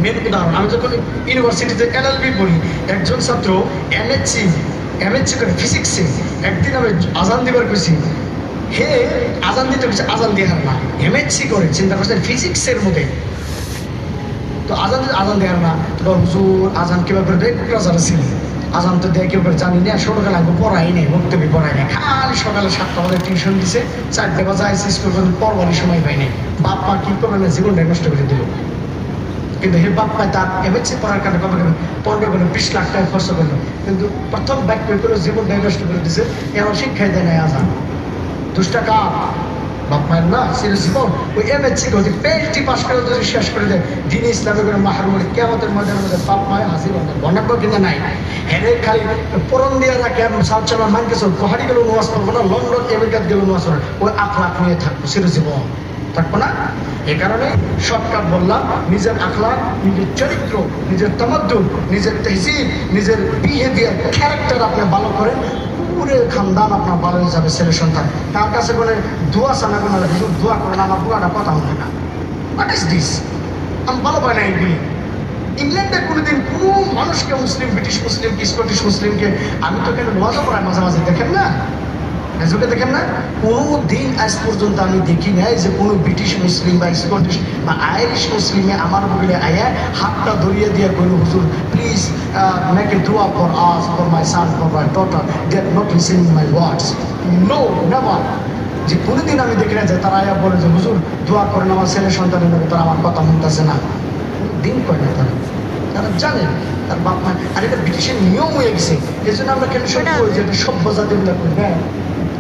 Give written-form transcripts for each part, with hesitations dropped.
Main উদাহরণ, আমি যখন ইউনিভার্সিটিতে এলএলবি পড়ি, একজন ছাত্র এমএসসি করে ফিজিক্সে, একদিন আমি আজান দিবার কইছি, হে আজান দিতে গেছে, আজান দিয়ে হার না, এমএসসি করে, চিন্তা করছেন ফিজিক্সের মধ্যে, তো আজান দেওয়ার না, তো হুজুর আজান কিভাবে করে দেয়, যারা ছিল আজান তো দেয় কেউ করে জানি না, সকালে আগে পড়াই নেই, বক্তব্য পড়াই নেই, খালি সকালে 7টা বাজে টিউশন দিছে, 4টে বাজে আইসি স্কুল পড়বারই সময় পাই নাই, বাপ মা কি করবে না, জীবনটা নষ্ট করে দিল। কিন্তু হে বাপ মা তার এমএসসি পড়ার কারণে কবে গেল 15-20 লাখ টাকা খরচ করলো, কিন্তু প্রথম বাক্য করে জীবনটা নষ্ট করে দিছে, এমন শিক্ষাই দেয় নাই আজান। দুষ্টাকা বাপ মায়ের না সিরিয়াস জীবন, ওই এমএসসি করে পিএইচডি পাস করে যদি শেষ করে দেয়, দিন ইসলামের করে মাহার মধ্যে কিয়ামতের ময়দানের মধ্যে বাপ মায়ের হাসি বন্যাব্য কিনা নাই, হেরে খালি পরন দিয়ে রাখে, সাউথ চালান মানকে চল, পাহাড়ি গেলেও নোয়াজ করবো না, লন্ডন আমেরিকাত গেলেও নোয়াজ করবো, ওই আখলাখ নিয়ে থাকবো সিরিয়াস জীবন থাকবো না। এই কারণে শর্টকাট বললাম, নিজের আখলাক, নিজের চরিত্র, নিজের তামাদ্দুন, নিজের তেহজিব, নিজের বিহেভিয়ার, ক্যারেক্টার আপনি ভালো করেন, পুরো খানদান আপনার ভালো হয়ে যাবে, ছেলে সন্তান। তার কাছে বলে দোয়া চানা কোনো দোয়া করেন, আমার পুরাটা কথা হয় না, হোয়াট ইজ দিস, আমি ভালো পাই না এগুলি। ইংল্যান্ডে কোনোদিন কোনো মানুষকে, মুসলিম, ব্রিটিশ মুসলিম, স্কটিশ মুসলিমকে, আমি তো এখানে ওয়াজও করাই মাঝে মাঝে, দেখেন না, চোখে দেখেন না, কোনো দিন আজ পর্যন্ত আমি দেখি নাই যে কোনো ব্রিটিশ মুসলিম বা স্কটিশ বা আইরিশ মুসলিমে আমার বলে আয়া হাতটা ধরিয়ে দিয়ে কইল, হুজুর প্লিজ মেক এ দোয়া for us, for my son, for my daughter, they are not listening my words, no never. যে কোনোদিন আমি দেখি না যে তারা আয়া বলে যে হুজুর দোয়া করেন আমার ছেলে সন্তানের নামে, তারা আমার কথা শুনতেছে না, দিন কয় না তারা, তারা জানেন তার বাপ মা, আর এটা ব্রিটিশের নিয়ম হয়ে গেছে। এই জন্য আমরা কেন সব করি যে সভ্য জাতিগুলো করবে,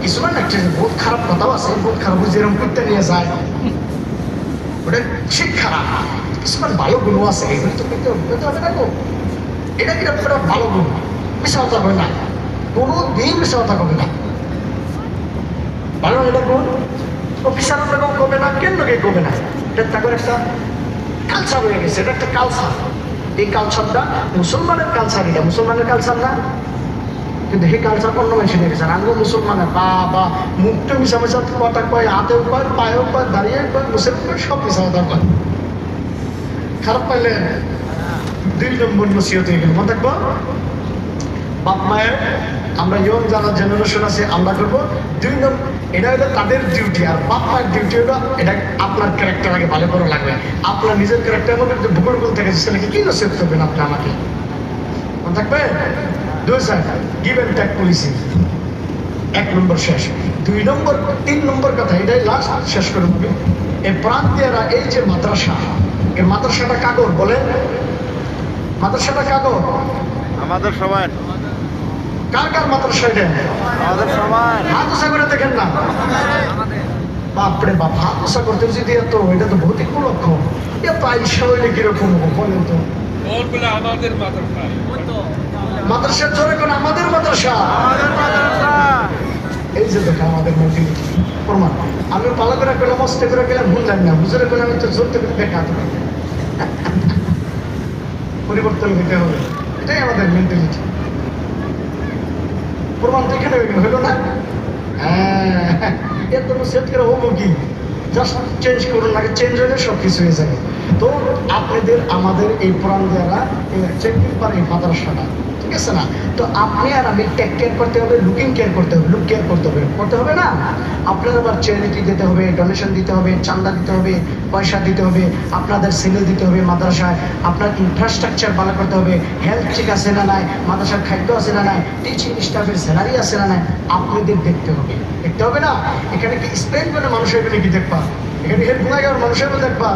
কিছুমান একটা বহুত খারাপ কথাও আছে, বহুত খারাপ যেরকম করতে নিয়ে যায়, ওটা ঠিক খারাপ, কিছুমান ভালো গুণও আছে, এগুলো তো করতে হবে না গো, এটা কিরকম একটা ভালো গুণ, মিশা কথা হবে না, কোনো দিন মিশা কথা হবে না, ভালো এটা গুণ, অফিসার রকম করবে না, কেন লোকে করবে না, এটা তাদের একটা কালচার হয়ে গেছে, এটা একটা কালচার। এই কালচারটা মুসলমানের কালচার, এটা মুসলমানের কালচার না, কিন্তু সেই কালচার অন্য মানুষ নিয়ে গেছে। আমিও মুসলমানের বা মুখটা মিশা মিশা কথা কয়, হাতেও কয়, পায়েও কয়, দাঁড়িয়ে কয়, মুসলিম কয়, সব মিশা কথা কয়। খারাপ পাইলে 2 নম্বর নসিহত হয়ে গেল, মনে থাকবো বাপ মায়ের, আমরা ইয়ং যারা জেনারেশন আছে আমরা করবো 2 নম্বর, এটা হলো তাদের ডিউটি, আর বাপ মায়ের ডিউটি হলো এটা আপনার ক্যারেক্টার আগে ভালো করে লাগবে, আপনার নিজের ক্যারেক্টার মধ্যে ভূগোল থেকে ছেলেকে কি নসিহত করবেন আপনি আমাকে, মনে থাকবে। 2 গিভ অ্যান্ড টেক পলিসি, 1 নম্বর শেষ। 2 নম্বর 3 নম্বর কথা, এটাই লাস্ট, শেষ করে দেবে। এই প্রান্তীয়রা, এই যে মাদ্রাসা, এই মাদ্রাসাটা কাগর বলে, মাদ্রাসাটা কাগর আমাদের সবাই, কার কার মাদ্রাসা এটা, আমাদের সবাই হাত উঁচা করে দেখেন না, বাপরে বাপ, হাত উঁচা করতে যদি এত, এটা তো ভৌতিক লক্ষণ, এত আইসা হইলে কিরকম বলেন তো, আমাদের মাদ্রাসা, মাদ্রাসার জোরে কোন আমাদের মাদ্রাসা, আমাদের মাদ্রাসা, এই যে দেখো আমাদের মেন্টালিটি প্রমাণ। আমি ভালো করে গেলাম, মস্তে করে গেলাম, বুঝলাম না, বুঝলে গেলাম, আমি তো জোর থেকে দেখা, পরিবর্তন হতে হবে, এটাই আমাদের মেন্টালিটি। প্রমাণ তো এখানে হইলো না, হ্যাঁ, এর তো সেট করে হবো কি, জাস্ট চেঞ্জ করুন, আগে চেঞ্জ হলে সব কিছু হয়ে যাবে। তো আপনাদের আমাদের এই পুরান যারা চেকিং পারে এই মাদ্রাসাটা, ঠিক আছে না, তো আপনি আর আমি টেক কেয়ার করতে হবে, লুকিং কেয়ার করতে হবে, লুক কেয়ার করতে হবে না, আপনার আবার চ্যারিটি দিতে হবে, ডোনেশন দিতে হবে, চান্দা দিতে হবে, পয়সা দিতে হবে, আপনাদের সেলে দিতে হবে মাদ্রাসায়, আপনার ইনফ্রাস্ট্রাকচার ভালো করতে হবে, হেলথ ঠিক আছে না নাই, মাদ্রাসার খাদ্য আছে না নাই, টিচিং স্টাফের স্যালারি আছে না নাই, আপনাদের দেখতে হবে না। এখানে কি স্পেন করে মানুষের কি দেখবা, এখানে হেল্প গুণাগার মানুষের দেখবা,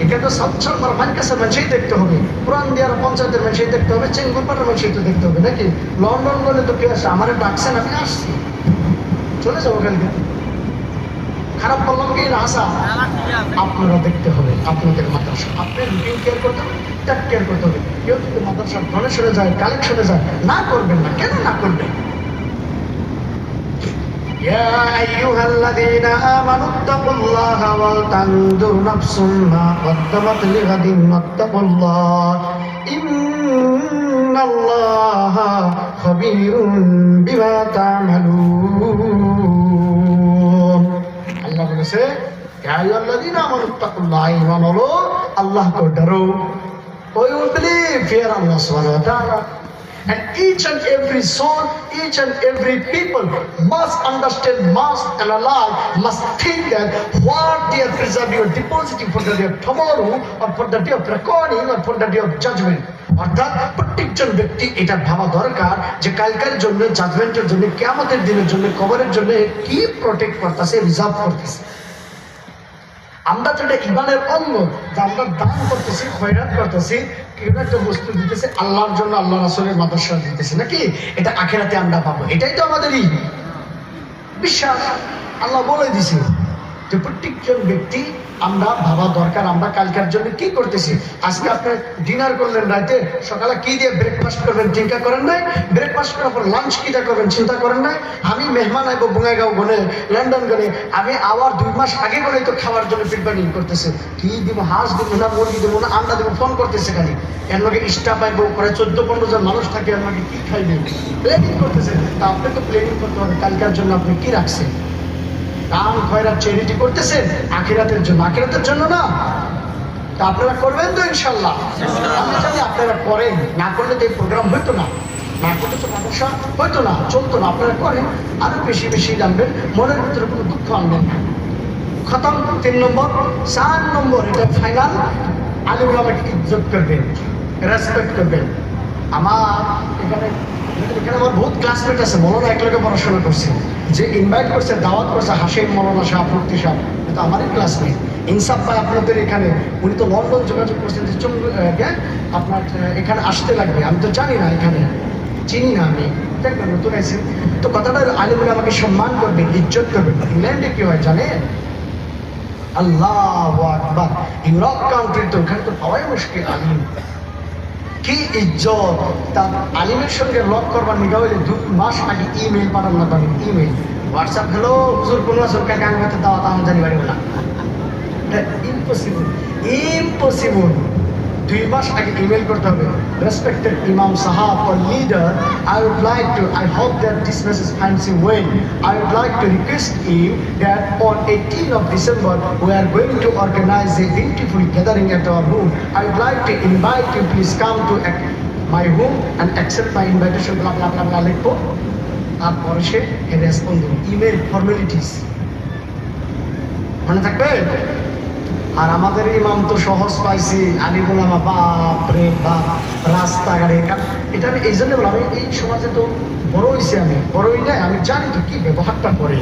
এখানে তো সচ্ছল মানকাসের মানুষই দেখতে হবে, পুরান দিয়ার পঞ্চায়েতের মানুষই দেখতে হবে, চেঙ্গুরপাড়ার মানুষই তো দেখতে হবে নাকি, লন্ডন বলে তো কে আসে, আমার ডাকছেন আমি আসছি, চলে যাবো কালকে, খারাপ বললাম কি না, আসা আপনারা দেখতে হবে, আপনাদের মাদ্রাসা আপনি রুটিন কেয়ার করতে হবে, টেক কেয়ার করতে হবে। কেউ যদি মাদ্রাসার ডোনেশনে যায়, কালেকশনে যায়, না করবেন না, কেন না করবেন। يا أيها الذين آمنوا اتقوا الله ولتنظر نفس ما قدمت لغد واتقوا الله إن الله خبير بما تعملون। আল্লাহ বলেছে ইয়া আইয়ুহাল্লাযীনা আমানু ইত্তাকুল্লাহ, ঈমান হলো আল্লাহকে ডরো, We will believe, fear Allah subhanahu wa ta'ala. And each and every soul, each and every people must understand, must analyze, must think that what they are preserving or depositing for the day of tomorrow, or for the day of recording, or for the day of judgment. অর্থাৎ প্রত্যেকজন ব্যক্তি এটা ভাবা দরকার যে কালকের জন্য, জাজমেন্টের জন্য, কিয়ামতের দিনের জন্য, কবরের জন্য কি প্রোটেক্ট করতেছে, রিজার্ভ করতেছে। আমরা যেটা ইমানের অঙ্গ, যে আমরা দান করতেছি, খয়রাত করতেছি, কেউ একটা বস্তু দিতেছে আল্লাহর জন্য, আল্লাহ রাসূলের মাদ্রাসা দিতেছে নাকি, এটা আখিরাতে আমরা পাবো। এটাই তো আমাদেরই বিশ্বাস। আল্লাহ বলে দিছে যে প্রত্যেকজন ব্যক্তি আমরা ভাবা দরকার আমরা কালকের জন্য কি করতেছি। আজকে আপনি ডিনার করলেন রাতে, সকালে কি দিয়ে ব্রেকফাস্ট করবেন চিন্তা করেন নাই? ব্রেকফাস্ট করার পর লাঞ্চ কিটা করবেন চিন্তা করেন নাই? আমি মেহমান আইব বঙ্গাইগাঁও গনে, লন্ডন গনে, আমি আবার 2 মাস আগে গনেই তো খাওয়ার জন্য প্রিপারেশন করতেছে। কি দিব, হাঁস দিব না, মুরগি দিব না, আন্ডা দিব, ফোন করতেছে খালি। এর লগে স্টাফ আইব, প্রায় 14-15 জন মানুষ থাকে, এর লগে কি খাইবে, প্ল্যানিং করতেছে। তা আপনি তো প্ল্যানিং করতে হবে কালকের জন্য আপনি কি রাখছেন। দান খয়রাত চ্যারিটি করতেছেন আখিরাতের জন্য, আখিরাতের জন্য না। তা আপনারা করবেন তো ইনশাল্লাহ। আমি জানি আপনারা করেন, না করলে তো এই প্রোগ্রাম হইতো না, না করলে তো সমস্যা হইতো না, চলতো না। আপনারা করেন, আরো বেশি বেশি জানবেন, মনের ভিতরে কোনো দুঃখ আনবেন না। খতম। 3 নম্বর। 4 নম্বর, এটা ফাইনাল, আলিম ওলামাকে ইজ্জত করবেন, রেসপেক্ট করবেন। আমার এখানে আমার বহুত ক্লাসমেট আছে, মৌলানা একলগে পড়াশোনা করছে, যে ইনভাইট করছে, দাওয়াত করছে, হাসিম মৌলানা শাহ, মুফতি সাহেব, কিন্তু আমারই ক্লাসমেট। ইনসাফ ভাই আপনাদের এখানে, উনি তো লন্ডন যোগাযোগ করছেন যে আপনার এখানে আসতে লাগবে। আমি তো জানি না, এখানে চিনি না, আমি দেখবেন নতুন আইসি। তো কথাটা আলিমুল আমাকে সম্মান করবেন, ইজ্জত করবেন। ইংল্যান্ডে কি হয় জানেন? আল্লাহু আকবার। ইউরোপ কান্ট্রি তো ওখানে তো পাওয়াই মুশকিল আলিম। কি ইজ্জত! তার আলিমের সঙ্গে লক করবার নিগা হইলে 2 মাস আগে ইমেল পাঠান না পারেন। ইমেল, হোয়াটসঅ্যাপ, হ্যালো হুজুর কোন আছো, কাকা আঙ্গাতে দাওয়াত আমি জানি পারি না। Impossible, impossible. 2 মাস আগে ইমেল করতে হবে। রেসপেক্টেড ইমাম সাহাব or leader, I would like to, I hope that this message finds you well. I would like to request you that on 18th of December we are going to organize a beautiful gathering at our home. I would like to invite you, please come to my home and accept my invitation, blah blah blah blah লিখবো। তারপরে সে respond দেবে, email formalities মনে থাকবে। আর আমাদের ইমাম তো সহজ পাইছি, আলিমুল আমা, বাপ রে বাপ, রাস্তাঘাটে। এটা আমি এই জন্য বললাম, আমি এই সমাজে তো বড় হয়েছি, আমি বড় হই নাই, আমি জানি তো কি ব্যবহারটা করে।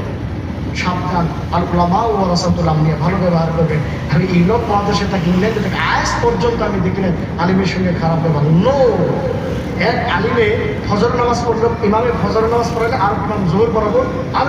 সাবধান, আল উলামা ওয়া রাসাতুল আম্বিয়া, ভালো ব্যবহার করবেন। আমি ইউরোপ মহাদেশে থাকি, ইংল্যান্ডে থাকি, আজ পর্যন্ত আমি দেখি না আলিমের সঙ্গে খারাপ ব্যবহার। নো, এক আলিমে ফজর নামাজ পড়লো, ইমামে ফজর নামাজ পড়ালে আর ইমাম জোহর পড়াবো, আর